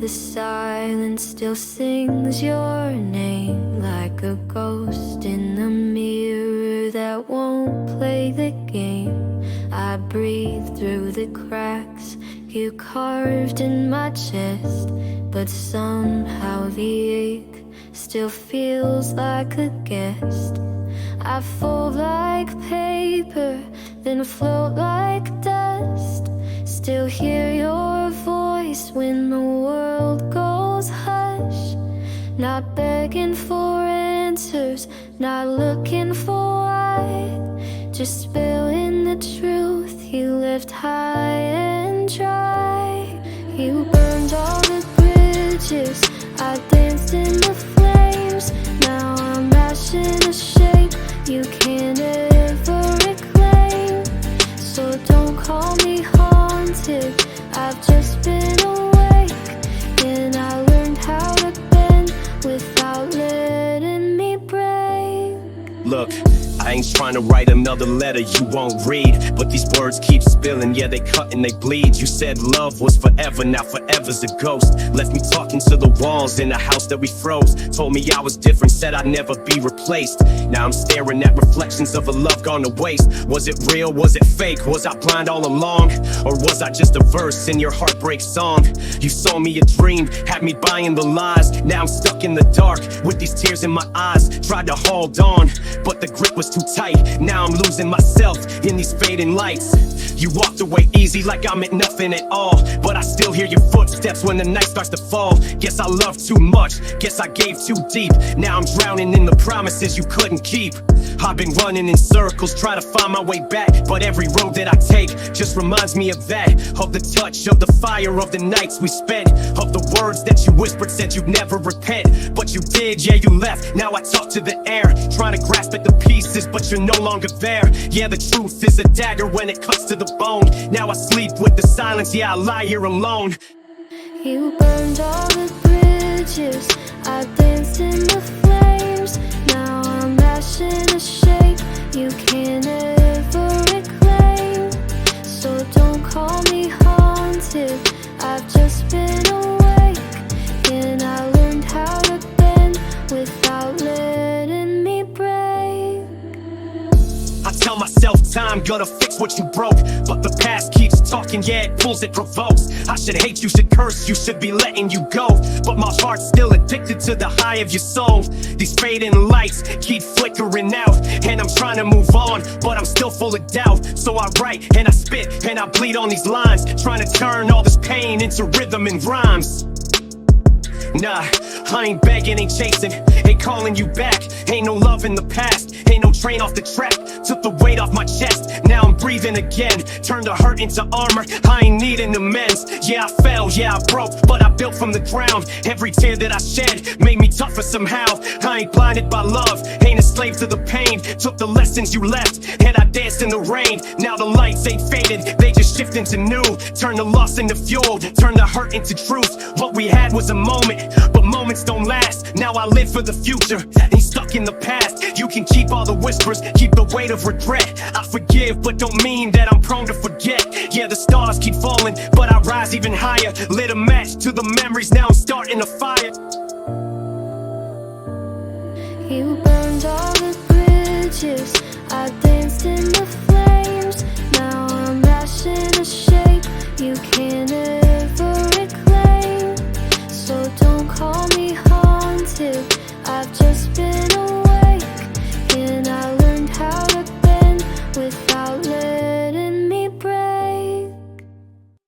The silence still sings your name like a ghost in the mirror that won't play the game. I breathe through the cracks you carved in my chest, but somehow the ache still feels like a guest. I fall like paper, then float like dust. Still hear your voice when the world goes hush. Not begging for answers, not looking for why, just spilling the truth you left high and dry. You burned all the bridges, I danced in the flames. Now I'm ash in a shape you can't ever reclaim. So don't call me haunted, I've just been awake, and I learned how to bend without letting me break. Look, I ain't trying to write another letter you won't read, but these words keep spilling, yeah, they cut and they bleed. You said love was forever, now forever's a ghost. Left me talking to the walls in the house that we froze. Told me I was different, said I'd never be replaced. Now I'm staring at reflections of a love gone to waste. Was it real, was it fake, was I blind all along? Or was I just a verse in your heartbreak song? You sold me a dream, had me buying the lies. Now I'm stuck in the dark, with these tears in my eyes. Tried to hold on, but the grip was too tight. Now I'm losing myself in these fading lights. You walked away easy like I meant nothing at all, but I still hear your footsteps when the night starts to fall. Guess I loved too much, guess I gave too deep. Now I'm drowning in the promises you couldn't keep. I've been running in circles, trying to find my way back, but every road that I take just reminds me of that. Of the touch, of the fire, of the nights we spent, of the words that you whispered, said you'd never repent. But you did, yeah, you left. Now I talk to the air, trying to grasp at the pieces, but you're no longer there. Yeah, the truth is a dagger when it cuts to the bone. Now I sleep with the silence, yeah, I lie here alone. You burned all the bridges, I danced in the flames. Now I'm ash in a shape you can't ever reclaim. So don't call me haunted, I've just been awake, and I learned how to bend without letting me break. I tell myself time gonna fix what you broke, but the past keeps talking, yeah, it pulls, it provokes. I should hate, you should curse, you should be letting you go, but my heart's still addicted to the high of your soul. These fading lights keep flickering out, and I'm trying to move on, but I'm still full of doubt. So I write and I spit and I bleed on these lines, trying to turn all this pain into rhythm and rhymes. Nah, I ain't begging, ain't chasing, ain't calling you back. Ain't no love in the past, ain't no train off the track. Took the weight off my chest, now I'm breathing again. Turned the hurt into armor, I ain't needing amends. Yeah, I fell, yeah, I broke, but I built from the ground. Every tear that I shed made me tougher somehow. I ain't blinded by love, ain't a slave to the pain. Took the lessons you left, and I danced in the rain. Now the lights ain't faded, they just shift into new. Turn the loss into fuel, turn the hurt into truth. What we had was a moment, but moments don't last. Now I live for the future, ain't stuck in the past. You can keep all the whispers, keep the weight of regret. I forgive, but don't mean that I'm prone to forget. Yeah, the stars keep falling, but I rise even higher. Lit a match to the memories, now I'm starting a fire. You burned all the bridges, I